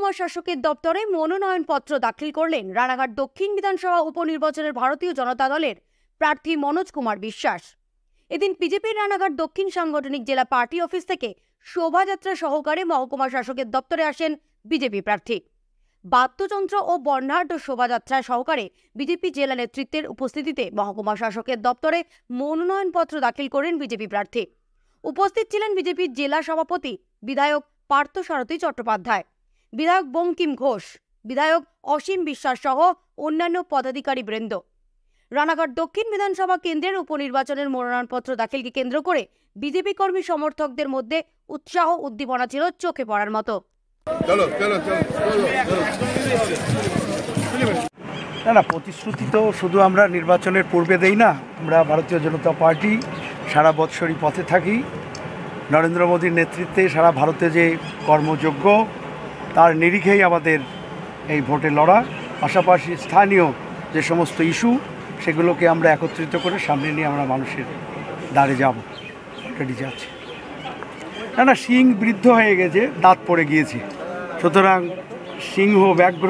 মহকুমা শাসকের দপ্তরে মনোনয়নপত্র দাখিল করলেন রানাঘাট দক্ষিণ বিধানসভা উপনির্বাচনের ভারতীয় জনতা দলের প্রার্থী মনোজ কুমার বিশ্বাস। এদিন বিজেপির রানাঘাট দক্ষিণ সাংগঠনিক জেলা পার্টি অফিস থেকে শোভাযাত্রা সহকারে মহকুমা শাসকের দপ্তরে আসেন বিজেপি প্রার্থী। বাদ্যযন্ত্র ও বর্ণাঢ্য শোভাযাত্রা সহকারে বিজেপি জেলা নেতৃত্বের উপস্থিতিতে মহকুমা শাসকের দপ্তরে মনোনয়নপত্র দাখিল করেন বিজেপি প্রার্থী। উপস্থিত ছিলেন বিজেপির জেলা সভাপতি বিধায়ক পার্থসারথী চট্টোপাধ্যায়, বিধায়ক বঙ্কিম ঘোষ, বিধায়ক অসীম বিশ্বাস সহ অন্যান্য পদাধিকারী বৃন্দ। রানাঘাট দক্ষিণ বিধানসভা কেন্দ্রের উপনির্বাচনের মনোনয়নপত্র দাখিলকে কেন্দ্র করে বিজেপি কর্মী সমর্থকদের মধ্যে উৎসাহ উদ্দীপনা ছিল চোখে পড়ার মতো। না, প্রতিশ্রুতি তো শুধু আমরা নির্বাচনের পূর্বে দেই না। আমরা ভারতীয় জনতা পার্টি সারা বৎসরই পথে থাকি। নরেন্দ্র মোদীর নেতৃত্বে সারা ভারতে যে কর্মযোগ্য, তার নিরিখেই আমাদের এই ভোটে লড়া। পাশাপাশি স্থানীয় যে সমস্ত ইস্যু, সেগুলোকে আমরা একত্রিত করে সামনে নিয়ে আমরা মানুষের দ্বারে যাব, রেডি যাচ্ছে। না, সিং বৃদ্ধ হয়ে গেছে, দাঁত পড়ে গিয়েছে, সুতরাং সিংহ ব্যাঘ্র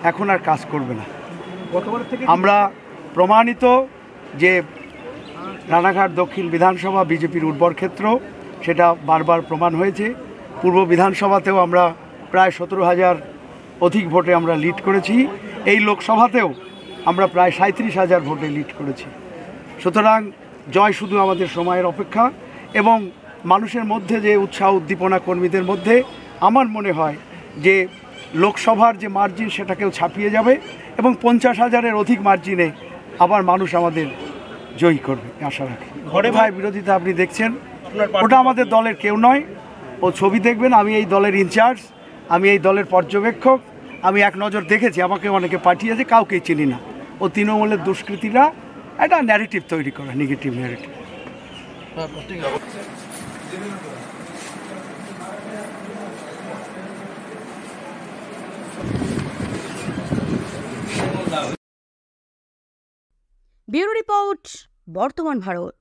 এখন আর কাজ করবে না। আমরা প্রমাণিত যে রানাঘাট দক্ষিণ বিধানসভা বিজেপির উর্বর ক্ষেত্র, সেটা বারবার প্রমাণ হয়েছে। পূর্ব বিধানসভাতেও আমরা প্রায় 17,000 অধিক ভোটে আমরা লিড করেছি। এই লোকসভাতেও আমরা প্রায় 37,000 ভোটে লিড করেছি। সুতরাং জয় শুধু আমাদের সময়ের অপেক্ষা, এবং মানুষের মধ্যে যে উৎসাহ উদ্দীপনা কর্মীদের মধ্যে আমার মনে হয় যে লোকসভার যে মার্জিন সেটাকেও ছাপিয়ে যাবে, এবং 50,000-এর অধিক মার্জিনে আবার মানুষ আমাদের জয়ী করবে আশা রাখি। ঘরে ভাই বিরোধিতা আপনি দেখছেন, ওটা আমাদের দলের কেউ নয়। ও ছবি দেখবেন, আমি এই দলের ইনচার্জ, আমি এই দলের পর্যবেক্ষক। আমি এক নজর দেখেছি, আমাকে অনেকে পাঠিয়েছে, কাউকেই চিনি না। ও তৃণমূলের দুষ্কৃতীরা একটা ন্যারেটিভ তৈরি করে, নেগেটিভ ন্যারেটিভ। ব্যুরো রিপোর্ট, বর্তমান ভারত।